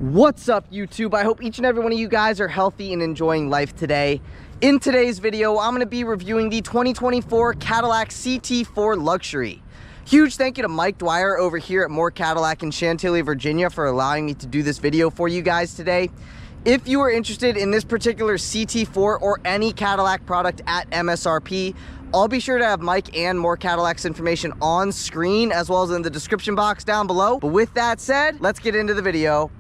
What's up, YouTube? I hope each and every one of you guys are healthy and enjoying life today. In today's video, I'm going to be reviewing the 2024 Cadillac CT4 Luxury. Huge thank you to Mike.Dwyer over here at More Cadillac in Chantilly, Virginia for allowing me to do this video for you guys today. If you are interested in this particular CT4 or any Cadillac product at MSRP, I'll be sure to have Mike and More Cadillac's information on screen as well as in the description box down below. But with that said, let's get into the video.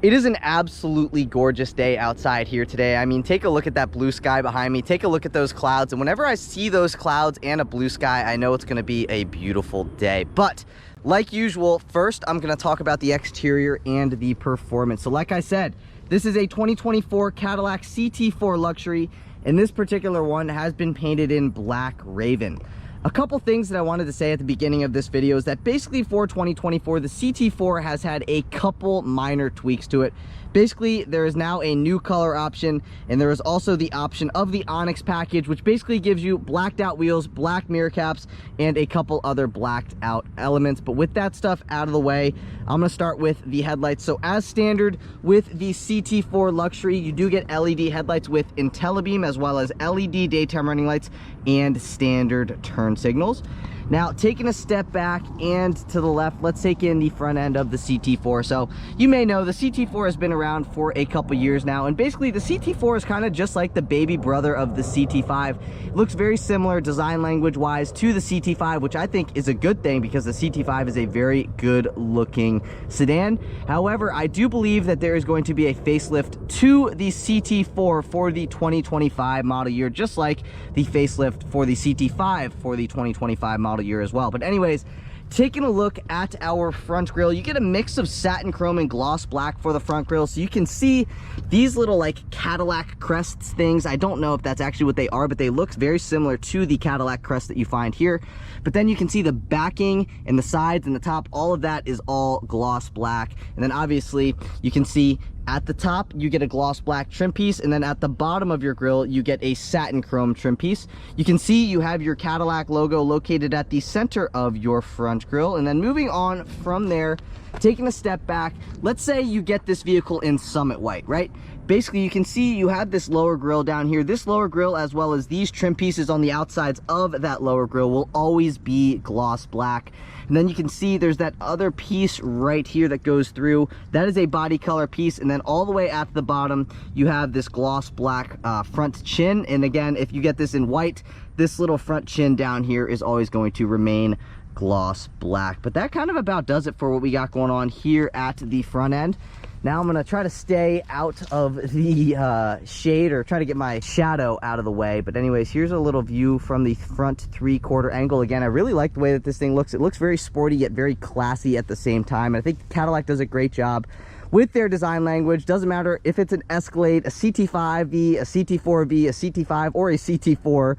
It is an absolutely gorgeous day outside here today. I mean, take a look at that blue sky behind me. Take a look at those clouds. And whenever I see those clouds and a blue sky, I know it's going to be a beautiful day. But like usual, first, I'm going to talk about the exterior and the performance. So like I said, this is a 2024 Cadillac CT4 Luxury, and this particular one has been painted in black raven. A couple things that I wanted to say at the beginning of this video is that basically for 2024, the CT4 has had a couple minor tweaks to it. Basically, there is now a new color option, and there is also the option of the Onyx package, which basically gives you blacked out wheels, black mirror caps, and a couple other blacked out elements. But with that stuff out of the way, I'm going to start with the headlights. So as standard with the CT4 Luxury, you do get LED headlights with IntelliBeam as well as LED daytime running lights and standard turn signals. Now, taking a step back and to the left, let's take in the front end of the CT4. So you may know the CT4 has been around for a couple years now, and basically the CT4 is kind of just like the baby brother of the CT5. It looks very similar design language wise to the CT5, which I think is a good thing because the CT5 is a very good looking sedan. However, I do believe that there is going to be a facelift to the CT4 for the 2025 model year, just like the facelift for the CT5 for the 2025 model year as well. But anyways, taking a look at our front grille, you get a mix of satin chrome and gloss black for the front grille. So you can see these little like Cadillac crests things. I don't know if that's actually what they are, but they look very similar to the Cadillac crest that you find here. But then you can see the backing and the sides and the top, all of that is all gloss black. And then obviously you can see at the top, you get a gloss black trim piece, and then at the bottom of your grille, you get a satin chrome trim piece. You can see you have your Cadillac logo located at the center of your front grille. And then moving on from there, taking a step back, let's say you get this vehicle in Summit White, right? Basically, you can see you have this lower grille down here. This lower grille, as well as these trim pieces on the outsides of that lower grille, will always be gloss black. And then you can see there's that other piece right here that goes through. That is a body color piece. And then all the way at the bottom, you have this gloss black front chin. And again, if you get this in white, this little front chin down here is always going to remain gloss black. But that kind of about does it for what we got going on here at the front end. Now I'm gonna try to stay out of the shade, or try to get my shadow out of the way. But anyways, here's a little view from the front 3/4 angle. Again, I really like the way that this thing looks. It looks very sporty yet very classy at the same time. And I think Cadillac does a great job with their design language. Doesn't matter if it's an Escalade, a CT5V, a CT4V, a CT5, or a CT4,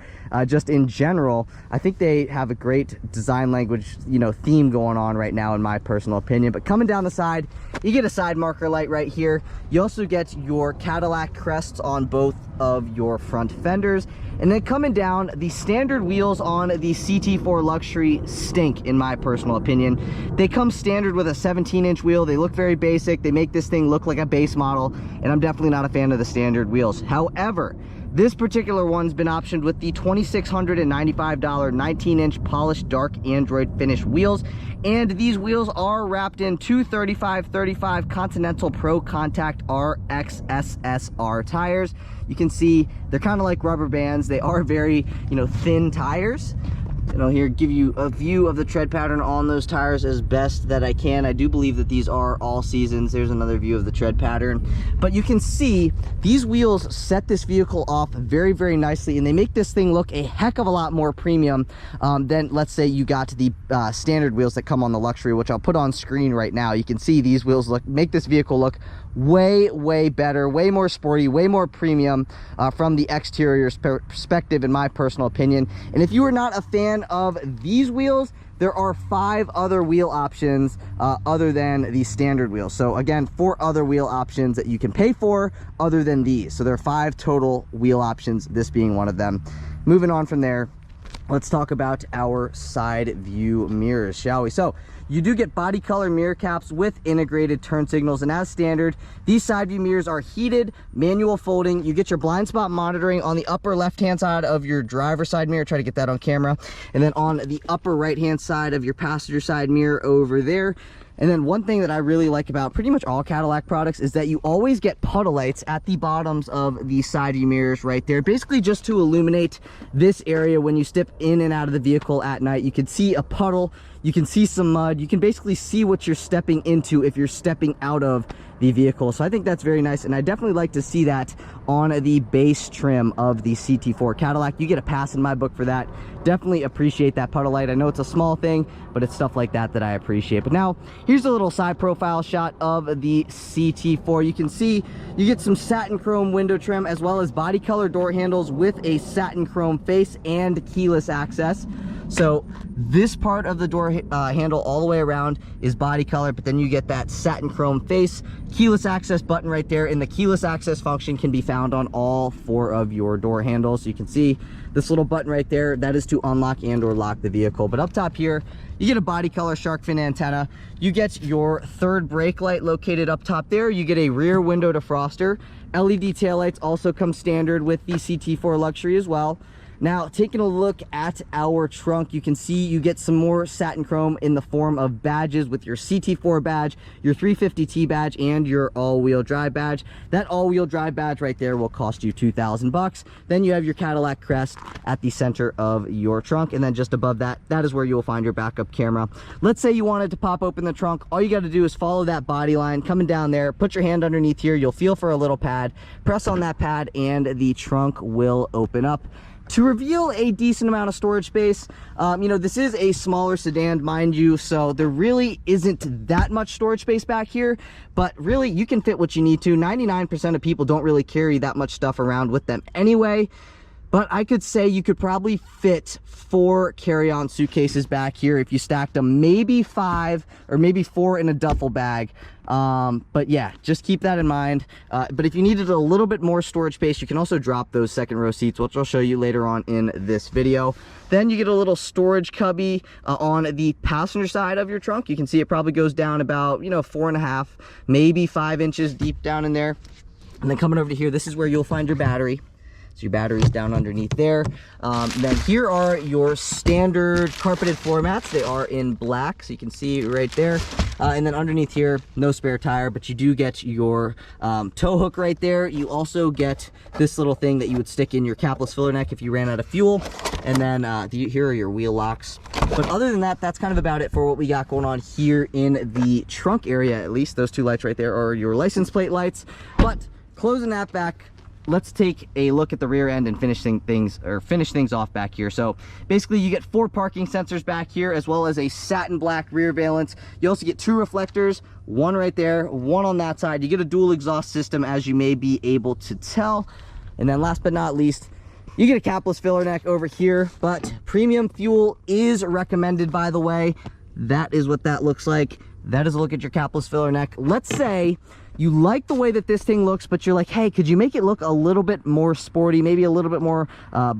just in general. I think they have a great design language, theme going on right now, in my personal opinion. But coming down the side, you get a side marker light right here. You also get your Cadillac crests on both of your front fenders. And then coming down, the standard wheels on the CT4 Luxury stink, in my personal opinion. They come standard with a 17-inch wheel. They look very basic. They make this thing look like a base model, and I'm definitely not a fan of the standard wheels. However, this particular one's been optioned with the $2,695 19-inch polished dark Android finish wheels, and these wheels are wrapped in 235/35 Continental Pro Contact RX SSR tires. You can see they're kind of like rubber bands. They are very, thin tires. And I'll here give you a view of the tread pattern on those tires as best that I can. I do believe that these are all seasons. There's another view of the tread pattern. But you can see these wheels set this vehicle off very, very nicely, and they make this thing look a heck of a lot more premium than, let's say, you got the standard wheels that come on the Luxury, which I'll put on screen right now. You can see these wheels make this vehicle look way, way better, way more sporty, way more premium from the exterior perspective, in my personal opinion. And if you are not a fan of these wheels, there are 5 other wheel options other than the standard wheels. So again, 4 other wheel options that you can pay for other than these. So there are 5 total wheel options, this being one of them. Moving on from there, let's talk about our side view mirrors, shall we? So You do get body color mirror caps with integrated turn signals, and as standard, these side view mirrors are heated, manual folding. You get your blind spot monitoring on the upper left hand side of your driver's side mirror. Try to get that on camera. And then on the upper right hand side of your passenger side mirror over there. And then one thing that I really like about pretty much all Cadillac products is that you always get puddle lights at the bottoms of the side view mirrors right there, basically just to illuminate this area when you step in and out of the vehicle at night. You can see a puddle, you can see some mud, you can basically see what you're stepping into if you're stepping out of the vehicle. So I think that's very nice, and I definitely like to see that on the base trim of the CT4 Cadillac. You get a pass in my book for that. Definitely appreciate that puddle light. I know it's a small thing, but it's stuff like that that I appreciate. But now here's a little side profile shot of the CT4. You can see you get some satin chrome window trim as well as body color door handles with a satin chrome face and keyless access. So this part of the door handle all the way around is body color, but then you get that satin chrome face, keyless access button right there, and the keyless access function can be found on all 4 of your door handles. So you can see this little button right there, that is to unlock and or lock the vehicle. But up top here, you get a body color shark fin antenna. You get your third brake light located up top there. You get a rear window defroster. LED taillights also come standard with the CT4 Luxury as well. Now, taking a look at our trunk, you can see you get some more satin chrome in the form of badges with your CT4 badge, your 350T badge, and your all-wheel drive badge. That all-wheel drive badge right there will cost you $2,000. Then you have your Cadillac crest at the center of your trunk, and then just above that, that is where you will find your backup camera. Let's say you wanted to pop open the trunk. All you got to do is follow that body line coming down there, put your hand underneath here, you'll feel for a little pad, press on that pad, and the trunk will open up to reveal a decent amount of storage space. You know, this is a smaller sedan, mind you, so there really isn't that much storage space back here, but really you can fit what you need to. 99% of people don't really carry that much stuff around with them anyway, but I could say you could probably fit 4 carry-on suitcases back here if you stacked them, maybe 5 or maybe 4 in a duffel bag. But yeah, just keep that in mind. But if you needed a little bit more storage space, you can also drop those second row seats, which I'll show you later on in this video. Then you get a little storage cubby on the passenger side of your trunk. You can see it probably goes down about, you know, 4.5, maybe 5 inches deep down in there. And then coming over to here, this is where you'll find your battery. So your battery's down underneath there. Then here are your standard carpeted floor mats. They are in black, so you can see right there. And then underneath here, no spare tire, but you do get your tow hook right there. You also get this little thing that you would stick in your capless filler neck if you ran out of fuel. And then here are your wheel locks. But other than that, that's kind of about it for what we got going on here in the trunk area. At least those 2 lights right there are your license plate lights. But closing that back, let's take a look at the rear end and finish things off back here. So basically you get 4 parking sensors back here, as well as a satin black rear valance. You also get 2 reflectors, 1 right there, 1 on that side. You get a dual exhaust system, as you may be able to tell. And then last but not least, you get a capless filler neck over here, but premium fuel is recommended, by the way. That is what that looks like. That is a look at your capless filler neck. Let's say you like the way that this thing looks, but you're like, hey, could you make it look a little bit more sporty, maybe a little bit more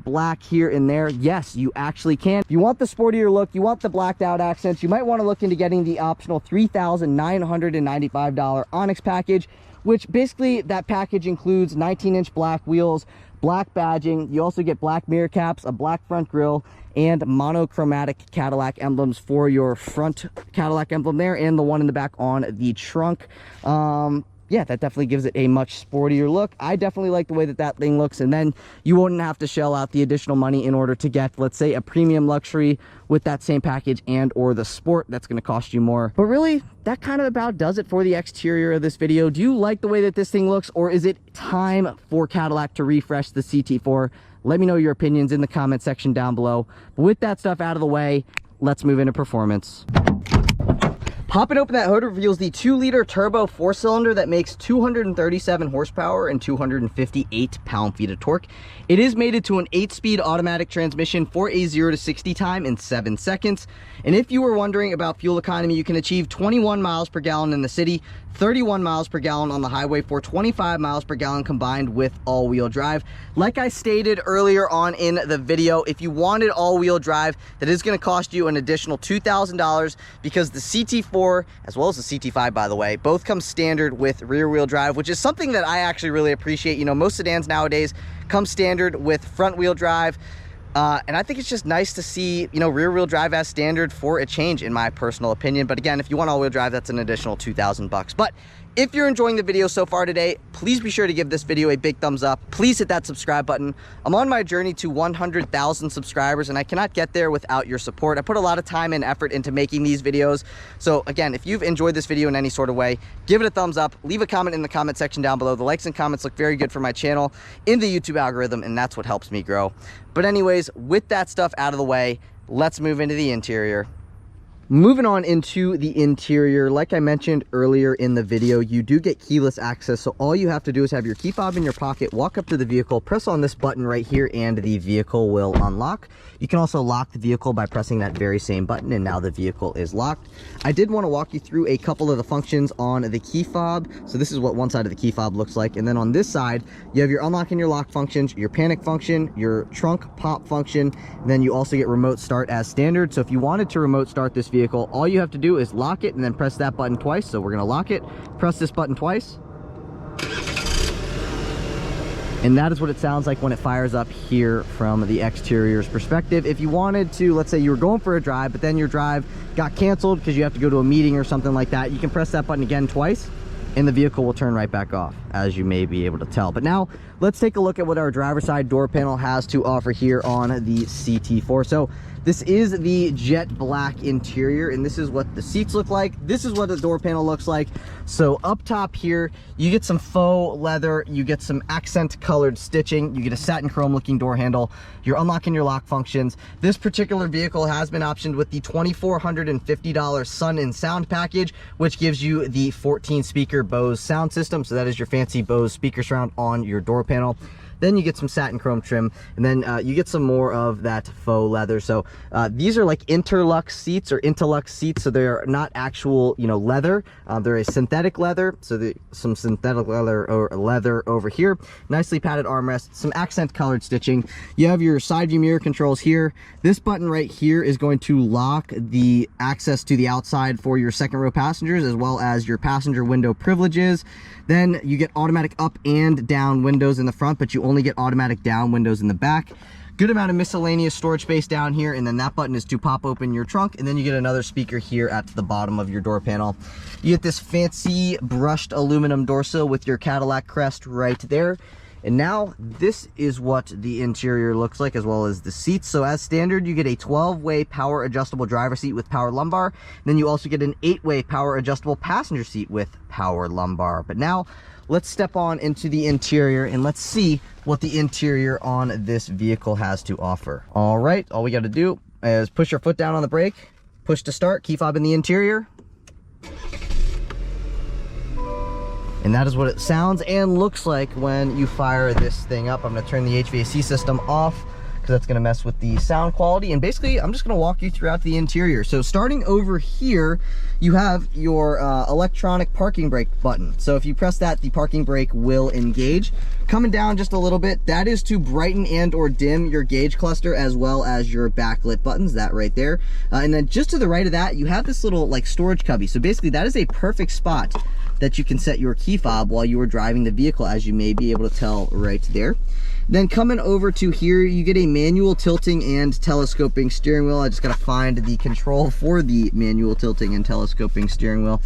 black here and there? Yes, you actually can. If you want the sportier look, you want the blacked out accents, you might want to look into getting the optional $3,995 Onyx package, which basically that package includes 19-inch black wheels, black badging. You also get black mirror caps, a black front grille, and monochromatic Cadillac emblems for your front Cadillac emblem there, and the one in the back on the trunk. Yeah, that definitely gives it a much sportier look. I definitely like the way that that thing looks, and then you wouldn't have to shell out the additional money in order to get, let's say, a premium luxury with that same package and or the sport. That's going to cost you more. But really, that kind of about does it for the exterior of this video. Do you like the way that this thing looks, or is it time for Cadillac to refresh the CT4? Let me know your opinions in the comment section down below. But with that stuff out of the way, let's move into performance. Popping open that hood reveals the 2-liter turbo 4-cylinder that makes 237 horsepower and 258 pound-feet of torque. It is mated to an 8-speed automatic transmission for a 0 to 60 time in 7 seconds. And if you were wondering about fuel economy, you can achieve 21 miles per gallon in the city, 31 miles per gallon on the highway for 25 miles per gallon combined with all-wheel drive. Like I stated earlier on in the video, if you wanted all-wheel drive, that is going to cost you an additional $2,000 because the CT4, as well as the CT5, by the way, both come standard with rear-wheel drive, which is something that I actually really appreciate. You know, most sedans nowadays come standard with front-wheel drive. And I think it's just nice to see, you know, rear-wheel drive as standard for a change, in my personal opinion. But again, if you want all-wheel drive, that's an additional $2,000. But if you're enjoying the video so far today, please be sure to give this video a big thumbs up. Please hit that subscribe button. I'm on my journey to 100,000 subscribers, and I cannot get there without your support. I put a lot of time and effort into making these videos. So again, if you've enjoyed this video in any sort of way, give it a thumbs up. Leave a comment in the comment section down below. The likes and comments look very good for my channel in the YouTube algorithm, and that's what helps me grow. But anyways, with that stuff out of the way, let's move into the interior. Moving on into the interior, like I mentioned earlier in the video, you do get keyless access. So all you have to do is have your key fob in your pocket, walk up to the vehicle, press on this button right here, and the vehicle will unlock. You can also lock the vehicle by pressing that very same button, and now the vehicle is locked. I did want to walk you through a couple of the functions on the key fob. So this is what one side of the key fob looks like. And then on this side, you have your unlock and your lock functions, your panic function, your trunk pop function, and then you also get remote start as standard. So if you wanted to remote start this vehicle, all you have to do is lock it and then press that button twice. So we're going to lock it, press this button twice, and that is what it sounds like when it fires up here from the exterior's perspective. If you wanted to, let's say you were going for a drive, but then your drive got canceled because you have to go to a meeting or something like that, you can press that button again twice and the vehicle will turn right back off, as you may be able to tell. But now let's take a look at what our driver's side door panel has to offer here on the CT4. So this is the jet black interior, and this is what the seats look like. This is what the door panel looks like. So up top here, you get some faux leather, you get some accent colored stitching, you get a satin chrome looking door handle, your unlock and your lock functions. This particular vehicle has been optioned with the $2,450 Sun and Sound package, which gives you the 14 speaker Bose sound system. So that is your fancy Bose speaker surround on your door panel. Then you get some satin chrome trim, and then you get some more of that faux leather. So these are like interlux seats or Interlux seats, so they're not actual, you know, leather. They're a synthetic leather, so some synthetic leather or leather over here. Nicely padded armrest, some accent colored stitching. You have your side view mirror controls here. This button right here is going to lock the access to the outside for your second row passengers, as well as your passenger window privileges. Then you get automatic up and down windows in the front, but you only get automatic down windows in the back. Good amount of miscellaneous storage space down here, and then that button is to pop open your trunk, and then you get another speaker here at the bottom of your door panel. You get this fancy brushed aluminum door sill with your Cadillac crest right there. And now this is what the interior looks like, as well as the seats. So as standard, you get a 12-way power adjustable driver seat with power lumbar. Then you also get an 8-way power adjustable passenger seat with power lumbar. But now let's step on into the interior and let's see what the interior on this vehicle has to offer. All right, all we got to do is push your foot down on the brake, push to start, key fob in the interior. And that is what it sounds and looks like when you fire this thing up. I'm going to turn the HVAC system off because that's going to mess with the sound quality. And basically, I'm just going to walk you throughout the interior. So starting over here, you have your electronic parking brake button. So if you press that, the parking brake will engage. Coming down just a little bit, that is to brighten and or dim your gauge cluster, as well as your backlit buttons, that right there. And then just to the right of that, you have this little like storage cubby. So basically that is a perfect spot that you can set your key fob while you are driving the vehicle, as you may be able to tell right there. Then coming over to here, you get a manual tilting and telescoping steering wheel. I just gotta find the control for the manual tilting and telescoping steering wheel.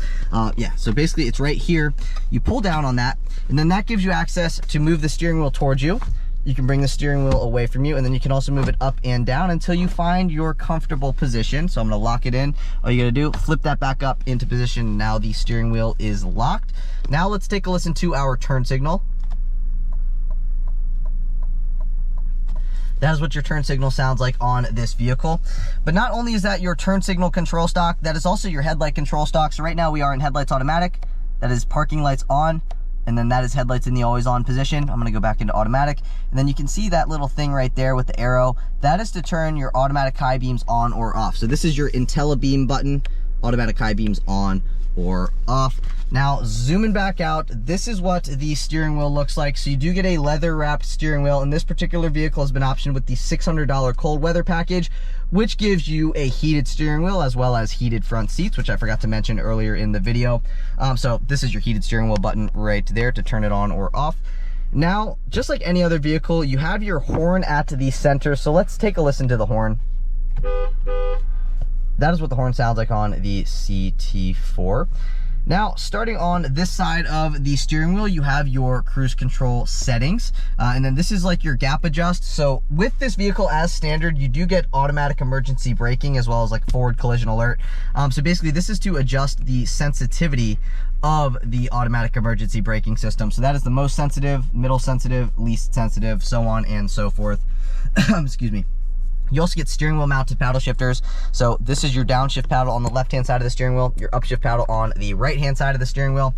Yeah, so basically it's right here. You pull down on that, and then that gives you access to move the steering wheel towards you. You can bring the steering wheel away from you, and then you can also move it up and down until you find your comfortable position. So I'm gonna lock it in. All you gotta do, flip that back up into position. Now the steering wheel is locked. Now let's take a listen to our turn signal. That is what your turn signal sounds like on this vehicle. But not only is that your turn signal control stock, that is also your headlight control stock. So right now we are in headlights automatic. That is parking lights on. And then that is headlights in the always on position. I'm gonna go back into automatic. And then you can see that little thing right there with the arrow. That is to turn your automatic high beams on or off. So this is your IntelliBeam button automatic high beams on or off. Now zooming back out, this is what the steering wheel looks like. So you do get a leather wrapped steering wheel, and this particular vehicle has been optioned with the $600 cold weather package, which gives you a heated steering wheel as well as heated front seats, which I forgot to mention earlier in the video. So this is your heated steering wheel button right there to turn it on or off. Now, just like any other vehicle, you have your horn at the center. So let's take a listen to the horn. That is what the horn sounds like on the CT4. Now, starting on this side of the steering wheel, you have your cruise control settings. And then this is like your gap adjust. So with this vehicle as standard, you do get automatic emergency braking as well as like forward collision alert. So basically this is to adjust the sensitivity of the automatic emergency braking system. So that is the most sensitive, middle sensitive, least sensitive, so on and so forth. Excuse me. You also get steering wheel mounted paddle shifters. So this is your downshift paddle on the left-hand side of the steering wheel, your upshift paddle on the right-hand side of the steering wheel.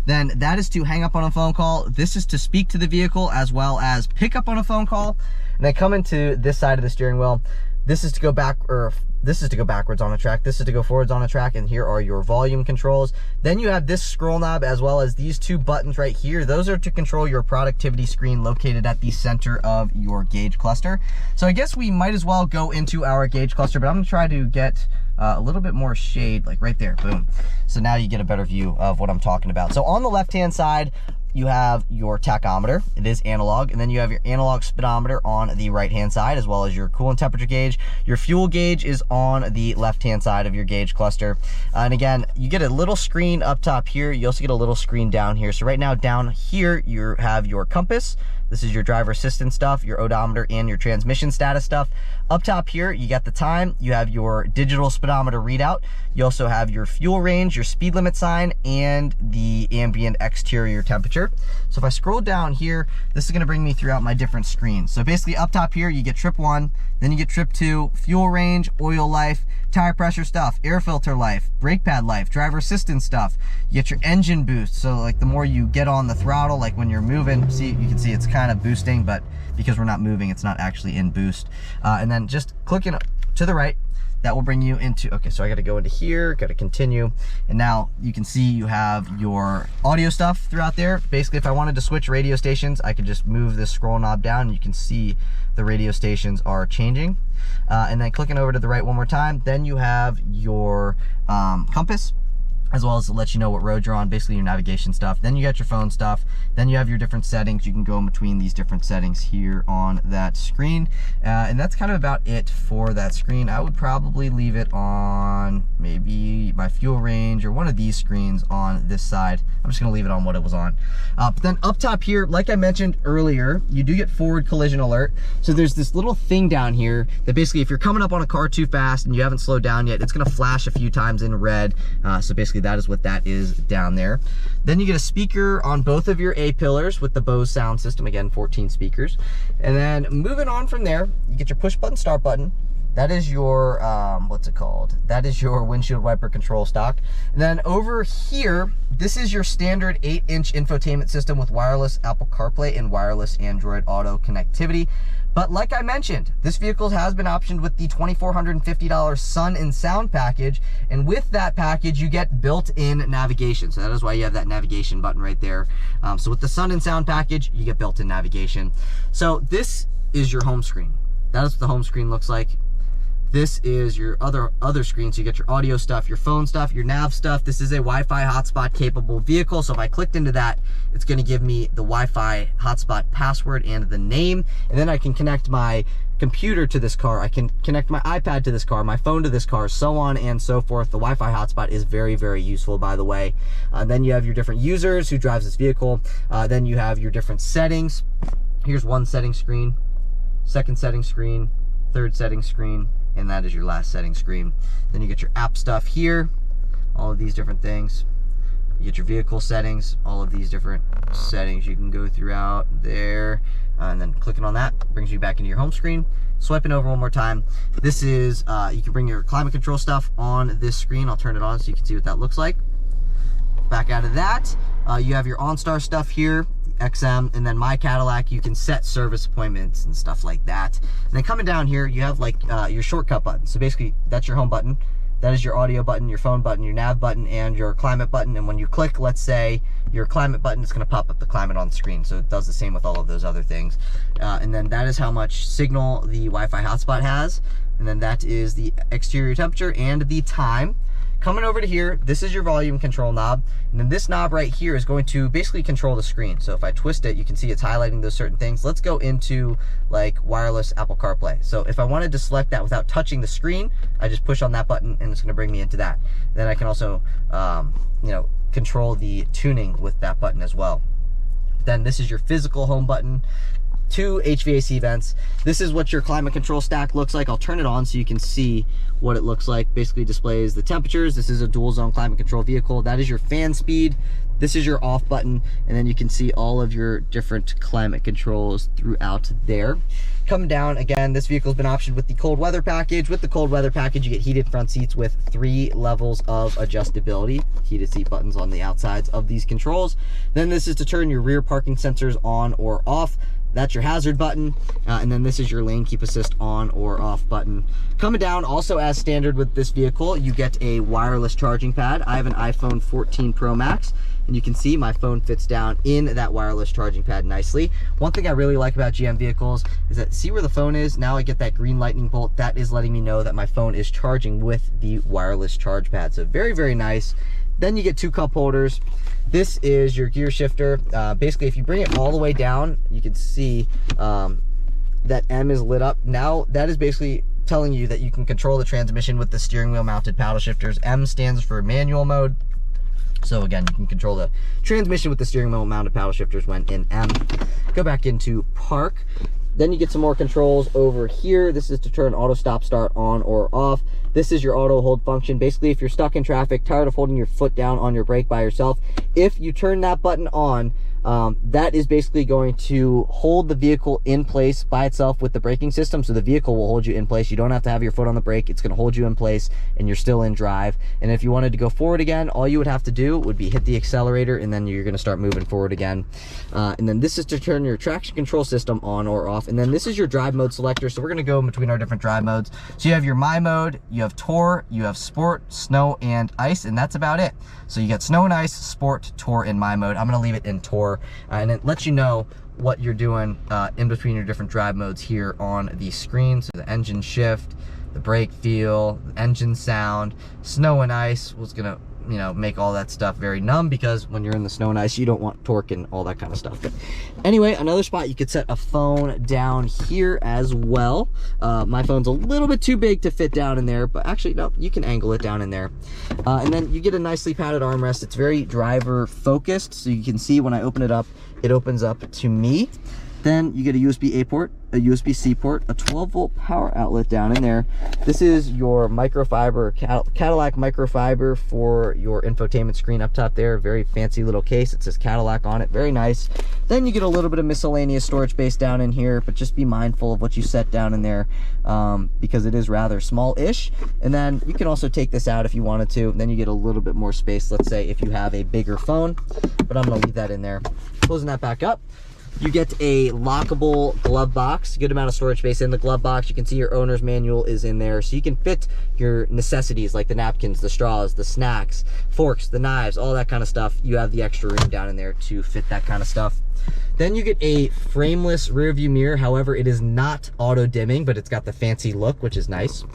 Then that is to hang up on a phone call. This is to speak to the vehicle as well as pick up on a phone call. And then come into this side of the steering wheel. This is to go back, or this is to go backwards on a track. This is to go forwards on a track, and here are your volume controls. Then you have this scroll knob as well as these two buttons right here. Those are to control your productivity screen located at the center of your gauge cluster. So I guess we might as well go into our gauge cluster, but I'm gonna try to get a little bit more shade, like right there, boom. So now you get a better view of what I'm talking about. So on the left-hand side, you have your tachometer. It is analog. And then you have your analog speedometer on the right-hand side, as well as your coolant temperature gauge. Your fuel gauge is on the left-hand side of your gauge cluster. And again, you get a little screen up top here. You also get a little screen down here. So right now down here, you have your compass. This is your driver assistance stuff, your odometer, and your transmission status stuff. Up top here, you got the time. You have your digital speedometer readout. You also have your fuel range, your speed limit sign, and the ambient exterior temperature. So if I scroll down here, this is gonna bring me throughout my different screens. So basically up top here, you get trip 1, then you get trip 2, fuel range, oil life, tire pressure stuff, air filter life, brake pad life, driver assistance stuff. You get your engine boost. So like the more you get on the throttle, like when you're moving, see, you can see it's kind of boosting, but because we're not moving, it's not actually in boost. And then just clicking to the right, that will bring you into, okay, so I gotta go into here, gotta continue. And now you can see you have your audio stuff throughout there. Basically, if I wanted to switch radio stations, I could just move this scroll knob down and you can see the radio stations are changing. And then clicking over to the right one more time, then you have your compass, as well as to let you know what road you're on, basically your navigation stuff. Then you got your phone stuff. Then you have your different settings. You can go in between these different settings here on that screen. And that's kind of about it for that screen. I would probably leave it on maybe my fuel range or one of these screens on this side. I'm just gonna leave it on what it was on. But then up top here, like I mentioned earlier, you do get forward collision alert. So there's this little thing down here that basically if you're coming up on a car too fast and you haven't slowed down yet, it's gonna flash a few times in red. So basically that is what that is down there. Then you get a speaker on both of your A-pillars with the Bose sound system, again 14 speakers. And then moving on from there, you get your push button start button. That is your what's it called, that is your windshield wiper control stock. And then over here, this is your standard 8-inch infotainment system with wireless Apple CarPlay and wireless Android Auto connectivity. But like I mentioned, this vehicle has been optioned with the $2,450 Sun and Sound package. And with that package, you get built-in navigation. So that is why you have that navigation button right there. So with the Sun and Sound package, you get built-in navigation. So this is your home screen. That is what the home screen looks like. This is your other screen. So you get your audio stuff, your phone stuff, your nav stuff. This is a Wi-Fi hotspot capable vehicle. So if I clicked into that, it's going to give me the Wi-Fi hotspot password and the name. And then I can connect my computer to this car. I can connect my iPad to this car, my phone to this car, so on and so forth. The Wi-Fi hotspot is very, very useful, by the way. Then you have your different users who drives this vehicle. Then you have your different settings. Here's one setting screen, second setting screen, third setting screen, and that is your last setting screen. Then you get your app stuff here, all of these different things. You get your vehicle settings, all of these different settings you can go throughout there. And then clicking on that brings you back into your home screen. Swiping over one more time. This is, you can bring your climate control stuff on this screen. I'll turn it on so you can see what that looks like. Back out of that, you have your OnStar stuff here, XM, and then My Cadillac, you can set service appointments and stuff like that. And then coming down here, you have like your shortcut button. So basically, that's your home button. That is your audio button, your phone button, your nav button, and your climate button. And when you click, let's say, your climate button, it's going to pop up the climate on the screen. So it does the same with all of those other things. And then that is how much signal the Wi-Fi hotspot has. And then that is the exterior temperature and the time. Coming over to here, this is your volume control knob. And then this knob right here is going to basically control the screen. So if I twist it, you can see it's highlighting those certain things. Let's go into like wireless Apple CarPlay. So if I wanted to select that without touching the screen, I just push on that button and it's gonna bring me into that. Then I can also, you know, control the tuning with that button as well. Then this is your physical home button. 2 HVAC vents. This is what your climate control stack looks like. I'll turn it on so you can see what it looks like. Basically displays the temperatures. This is a dual zone climate control vehicle. That is your fan speed. This is your off button, and then you can see all of your different climate controls throughout there. Coming down, again, this vehicle's been optioned with the cold weather package. With the cold weather package, you get heated front seats with 3 levels of adjustability. Heated seat buttons on the outsides of these controls. Then this is to turn your rear parking sensors on or off. That's your hazard button, and then this is your lane keep assist on or off button. Coming down, also as standard with this vehicle, you get a wireless charging pad. I have an iPhone 14 Pro Max, and you can see my phone fits down in that wireless charging pad nicely. One thing I really like about GM vehicles is that, see where the phone is? Now I get that green lightning bolt. That is letting me know that my phone is charging with the wireless charge pad. So very, very nice. Then you get 2 cup holders. This is your gear shifter. Basically, if you bring it all the way down, you can see that M is lit up. Now, that is basically telling you that you can control the transmission with the steering wheel mounted paddle shifters. M stands for manual mode. So again, you can control the transmission with the steering wheel mounted paddle shifters when in M. Go back into park. Then you get some more controls over here. This is to turn auto stop start on or off. This is your auto hold function. Basically, if you're stuck in traffic, tired of holding your foot down on your brake by yourself, if you turn that button on, that is basically going to hold the vehicle in place by itself with the braking system. So the vehicle will hold you in place. You don't have to have your foot on the brake. It's going to hold you in place and you're still in drive. And if you wanted to go forward again, all you would have to do would be hit the accelerator and then you're going to start moving forward again. And then this is to turn your traction control system on or off. And then this is your drive mode selector. So we're going to go in between our different drive modes. So you have your My mode, you have Tour, you have Sport, Snow, and Ice, and that's about it. So you get Snow and Ice, Sport, Tour, and My mode. I'm going to leave it in Tour. And it lets you know what you're doing in between your different drive modes here on the screen. So the engine shift, the brake feel, the engine sound, Snow and Ice was gonna, you know, make all that stuff very numb, because when you're in the snow and ice, you don't want torque and all that kind of stuff. But anyway, another spot, you could set a phone down here as well. My phone's a little bit too big to fit down in there, but actually, no, you can angle it down in there. And then you get a nicely padded armrest. It's very driver focused, so you can see when I open it up, it opens up to me. Then you get a USB-A port, a USB-C port, a 12-volt power outlet down in there. This is your microfiber, Cadillac microfiber for your infotainment screen up top there. Very fancy little case. It says Cadillac on it. Very nice. Then you get a little bit of miscellaneous storage space down in here, but just be mindful of what you set down in there because it is rather small-ish. And then you can also take this out if you wanted to. Then you get a little bit more space, let's say, if you have a bigger phone. But I'm going to leave that in there. Closing that back up. You get a lockable glove box, good amount of storage space in the glove box. You can see your owner's manual is in there, so you can fit your necessities like the napkins, the straws, the snacks, forks, the knives, all that kind of stuff. You have the extra room down in there to fit that kind of stuff. Then you get a frameless rear view mirror. However, it is not auto dimming, but it's got the fancy look, which is nice.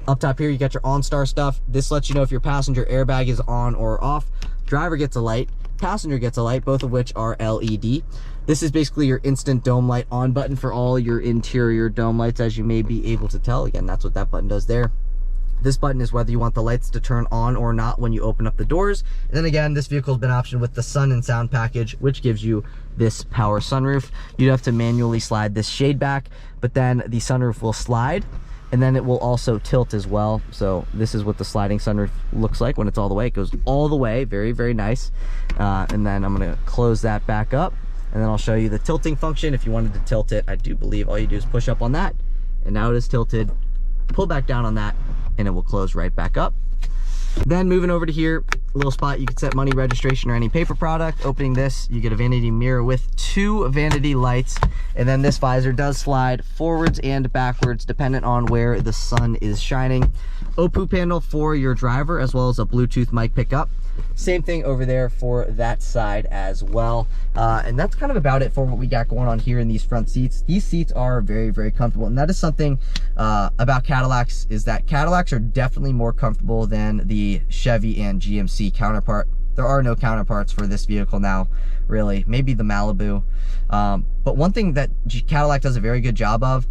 Up top here, you got your OnStar stuff. This lets you know if your passenger airbag is on or off. Driver gets a light, passenger gets a light, both of which are LED. This is basically your instant dome light on button for all your interior dome lights, as you may be able to tell. Again, that's what that button does there. This button is whether you want the lights to turn on or not when you open up the doors. And then again, this vehicle has been optioned with the sun and sound package, which gives you this power sunroof. You'd have to manually slide this shade back, but then the sunroof will slide, and then it will also tilt as well. So this is what the sliding sunroof looks like when it's all the way. It goes all the way, very, very nice. And then I'm gonna close that back up, and then I'll show you the tilting function. If you wanted to tilt it, I do believe all you do is push up on that, and now it is tilted. Pull back down on that, and it will close right back up. Then moving over to here, a little spot you can set money, registration, or any paper product. Opening this, you get a vanity mirror with 2 vanity lights, and then this visor does slide forwards and backwards dependent on where the sun is shining. OPU panel for your driver, as well as a Bluetooth mic pickup. Same thing over there for that side as well. And that's kind of about it for what we got going on here in these front seats. These seats are very, very comfortable, and that is something about Cadillacs, is that Cadillacs are definitely more comfortable than the Chevy and GMC counterpart. There are no counterparts for this vehicle now, really. Maybe the Malibu. But one thing that Cadillac does a very good job of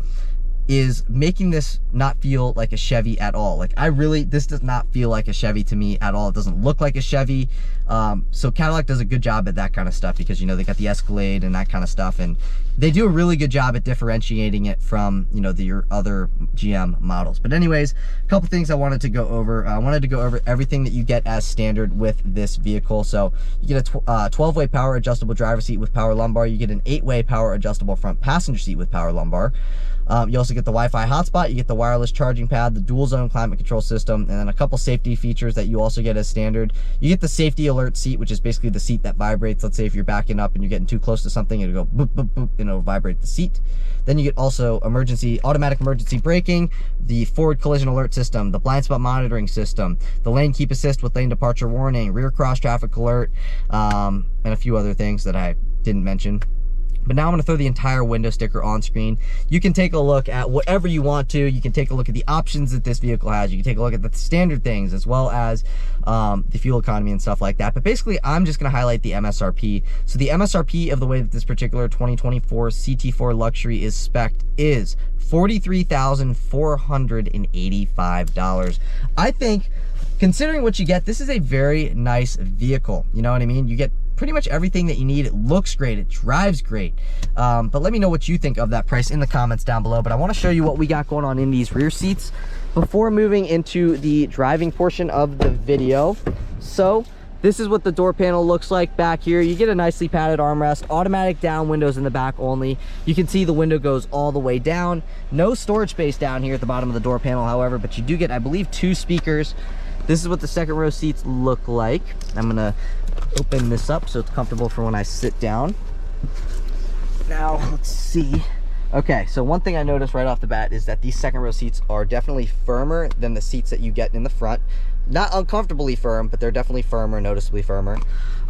is making this not feel like a Chevy at all. Like, this does not feel like a Chevy to me at all. It doesn't look like a Chevy. So Cadillac does a good job at that kind of stuff, because, you know, they got the Escalade and that kind of stuff, and they do a really good job at differentiating it from, you know, your other GM models. But anyways, a couple things I wanted to go over. I wanted to go over everything that you get as standard with this vehicle. So you get a 12-way power adjustable driver seat with power lumbar. You get an 8-way power adjustable front passenger seat with power lumbar. You also get the Wi-Fi hotspot, you get the wireless charging pad, the dual zone climate control system, and then a couple safety features that you also get as standard. You get the safety alert seat, which is basically the seat that vibrates. Let's say if you're backing up and you're getting too close to something, it'll go boop, boop, boop, and it'll vibrate the seat. Then you get also automatic emergency braking, the forward collision alert system, the blind spot monitoring system, the lane keep assist with lane departure warning, rear cross traffic alert, and a few other things that I didn't mention. But now I'm going to throw the entire window sticker on screen. You can take a look at whatever you want to. You can take a look at the options that this vehicle has. You can take a look at the standard things, as well as the fuel economy and stuff like that. But basically, I'm just going to highlight the MSRP. So the MSRP of the way that this particular 2024 CT4 Luxury is spec'd is $43,485. I think, considering what you get, this is a very nice vehicle. You know what I mean? You get pretty much everything that you need. It looks great, it drives great. But let me know what you think of that price in the comments down below. But I want to show you what we got going on in these rear seats before moving into the driving portion of the video. So this is what the door panel looks like back here. You get a nicely padded armrest, automatic down windows in the back only. You can see the window goes all the way down. No storage space down here at the bottom of the door panel, however, but you do get, I believe, 2 speakers. This is what the second row seats look like. I'm gonna open this up so it's comfortable for when I sit down. Now, let's see. Okay, so one thing I noticed right off the bat is that these second row seats are definitely firmer than the seats that you get in the front. Not uncomfortably firm, but they're definitely firmer, noticeably firmer.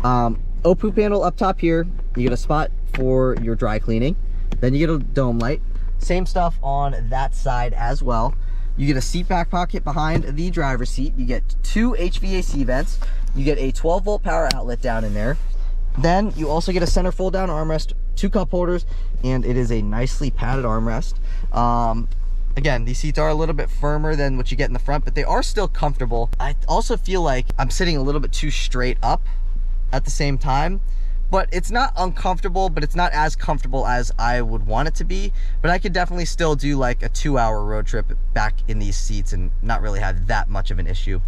OPU panel up top here. You get a spot for your dry cleaning. Then you get a dome light. Same stuff on that side as well. You get a seat back pocket behind the driver's seat. You get 2 HVAC vents. You get a 12-volt power outlet down in there. Then you also get a center fold-down armrest, 2 cup holders, and it is a nicely padded armrest. Again, these seats are a little bit firmer than what you get in the front, but they are still comfortable. I also feel like I'm sitting a little bit too straight up at the same time. But it's not uncomfortable, but it's not as comfortable as I would want it to be. But I could definitely still do like a 2-hour road trip back in these seats and not really have that much of an issue.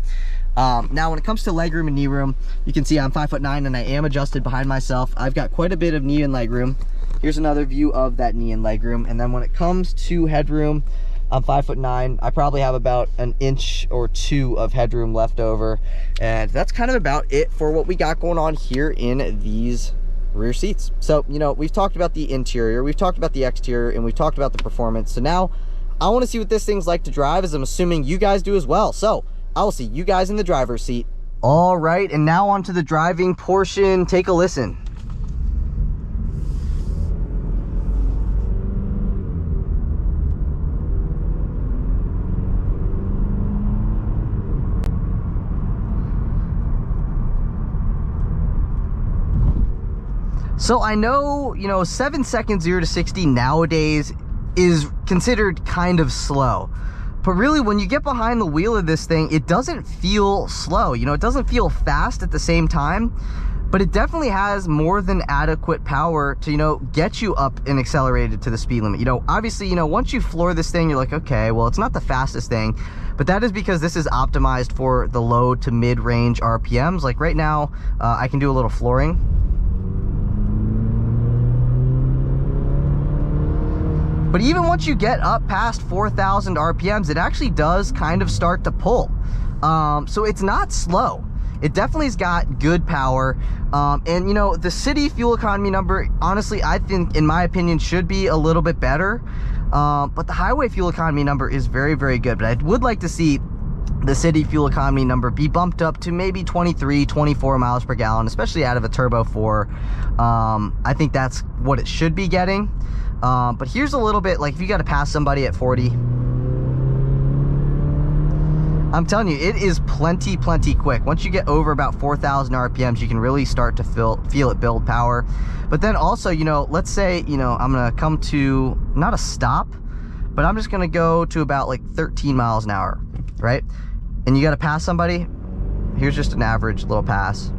Now, when it comes to legroom and knee room, you can see I'm 5'9" and I am adjusted behind myself. I've got quite a bit of knee and leg room. Here's another view of that knee and leg room. And then when it comes to headroom, I'm 5'9". I probably have about 1 inch or 2 of headroom left over. And that's kind of about it for what we got going on here in these rear seats. So, you know, we've talked about the interior, we've talked about the exterior, and we've talked about the performance. So now I want to see what this thing's like to drive, as I'm assuming you guys do as well. So I will see you guys in the driver's seat. All right, and now on to the driving portion. Take a listen. So I know, you know, 7 seconds 0 to 60 nowadays is considered kind of slow. But really, when you get behind the wheel of this thing, it doesn't feel slow. You know, it doesn't feel fast at the same time, but it definitely has more than adequate power to, you know, get you up and accelerated to the speed limit. You know, obviously, you know, once you floor this thing, you're like, okay, well, it's not the fastest thing, but that is because this is optimized for the low to mid-range RPMs. Like right now, I can do a little flooring. But even once you get up past 4,000 RPMs, it actually does kind of start to pull. So it's not slow. It definitely has got good power. And you know, the city fuel economy number, honestly, I think, in my opinion, should be a little bit better. But the highway fuel economy number is very, very good. But I would like to see the city fuel economy number be bumped up to maybe 23, 24 miles per gallon, especially out of a turbo 4. I think that's what it should be getting. But here's a little bit, like if you got to pass somebody at 40, I'm telling you, it is plenty quick. Once you get over about 4,000 RPMs, you can really start to feel it build power. But then also, you know, let's say, you know, I'm gonna come to, not a stop, but I'm just gonna go to about like 13 miles an hour, right? And you gotta pass somebody. Here's just an average little pass.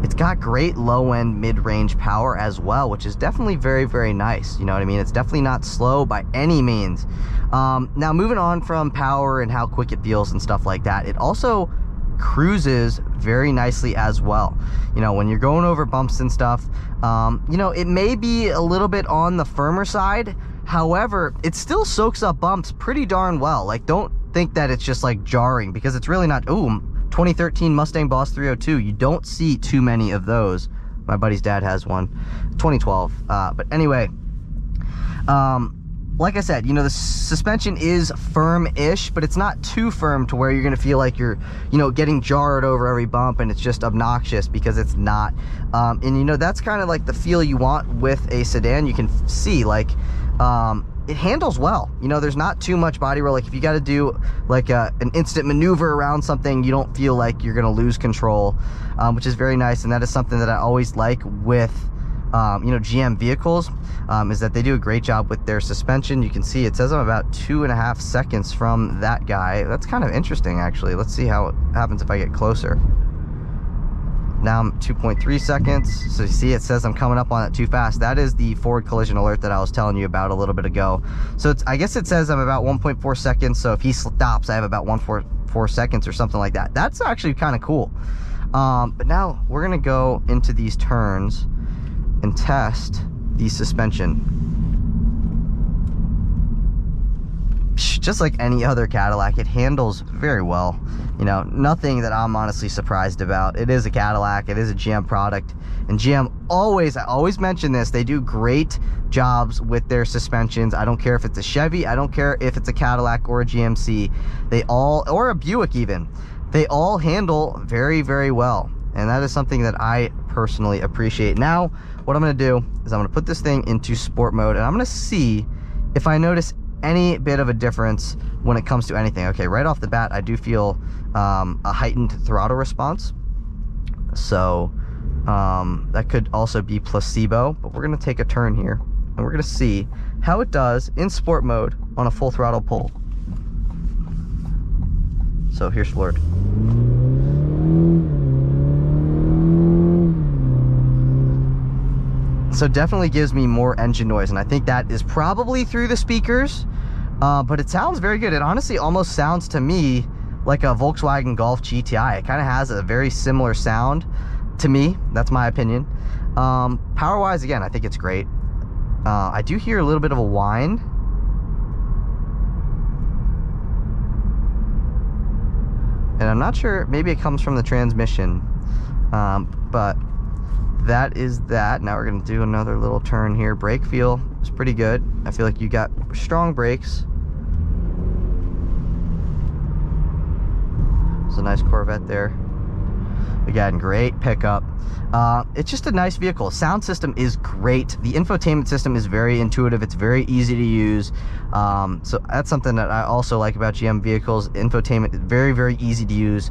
It's got great low-end mid-range power as well, which is definitely very, very nice. You know what I mean? It's definitely not slow by any means. Now, moving on from power and how quick it feels and stuff like that, it also cruises very nicely as well. You know, when you're going over bumps and stuff, you know, it may be a little bit on the firmer side. However, it still soaks up bumps pretty darn well. Like, don't think that it's just like jarring, because it's really not. Ooh, 2013 Mustang Boss 302, you don't see too many of those. My buddy's dad has one. 2012. But anyway, like I said, you know, the suspension is firm-ish, but it's not too firm to where you're gonna feel like you're, you know, getting jarred over every bump and it's just obnoxious, because it's not. And you know, that's kind of like the feel you want with a sedan. You can see, like, it handles well. You know, there's not too much body roll. Like if you got to do like an instant maneuver around something, you don't feel like you're going to lose control, which is very nice. And that is something that I always like with, you know, GM vehicles, is that they do a great job with their suspension. You can see it says I'm about 2.5 seconds from that guy. That's kind of interesting, actually. Let's see how it happens if I get closer. Now I'm 2.3 seconds. So you see, it says I'm coming up on it too fast. That is the forward collision alert that I was telling you about a little bit ago. So I guess it says I'm about 1.4 seconds. So if he stops, I have about 1.4 seconds or something like that. That's actually kind of cool. But now we're gonna go into these turns and test the suspension. Just like any other Cadillac, it handles very well. You know, nothing that I'm honestly surprised about. It is a Cadillac, it is a GM product, and GM always, I always mention this, they do great jobs with their suspensions. I don't care if it's a Chevy, I don't care if it's a Cadillac or a GMC, they all, or a Buick even, they all handle very, very well. And that is something that I personally appreciate. Now, what I'm gonna do is I'm gonna put this thing into sport mode, and I'm gonna see if I notice any bit of a difference when it comes to anything. Okay, right off the bat, I do feel a heightened throttle response. So that could also be placebo, but we're gonna take a turn here and we're gonna see how it does in sport mode on a full throttle pull. So here's Floored. So definitely gives me more engine noise, and I think that is probably through the speakers, but it sounds very good. It honestly almost sounds to me like a Volkswagen Golf GTI. It kind of has a very similar sound to me. That's my opinion. Power-wise, again, I think it's great. I do hear a little bit of a whine. And I'm not sure, maybe it comes from the transmission, but that is that. Now we're going to do another little turn here. Brake feel is pretty good. I feel like you got strong brakes. It's a nice Corvette there. Again, great pickup. It's just a nice vehicle. Sound system is great. The infotainment system is very intuitive. It's very easy to use. So that's something that I also like about GM vehicles. Infotainment is very, very easy to use.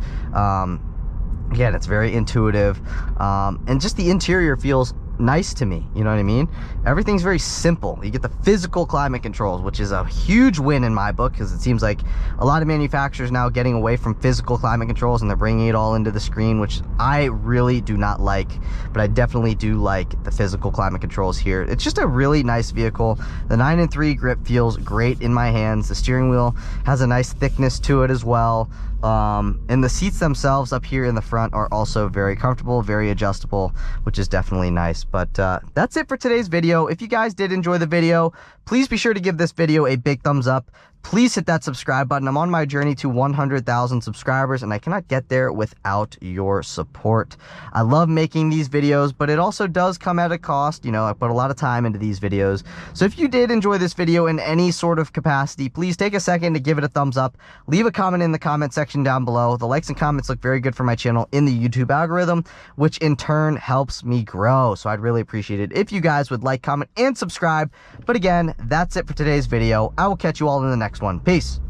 Again, it's very intuitive, and just the interior feels nice to me, you know what I mean? Everything's very simple. You get the physical climate controls, which is a huge win in my book, because it seems like a lot of manufacturers now are getting away from physical climate controls and they're bringing it all into the screen, which I really do not like, but I definitely do like the physical climate controls here. It's just a really nice vehicle. The 9 and 3 grip feels great in my hands. The steering wheel has a nice thickness to it as well. And the seats themselves up here in the front are also very comfortable, very adjustable, which is definitely nice. But that's it for today's video. If you guys did enjoy the video, please be sure to give this video a big thumbs up. Please hit that subscribe button. I'm on my journey to 100,000 subscribers, and I cannot get there without your support. I love making these videos, but it also does come at a cost. You know, I put a lot of time into these videos. So if you did enjoy this video in any sort of capacity, please take a second to give it a thumbs up. Leave a comment in the comment section down below. The likes and comments look very good for my channel in the YouTube algorithm, which in turn helps me grow. So I'd really appreciate it if you guys would like, comment, and subscribe. But again, that's it for today's video. I will catch you all in the next one. Peace.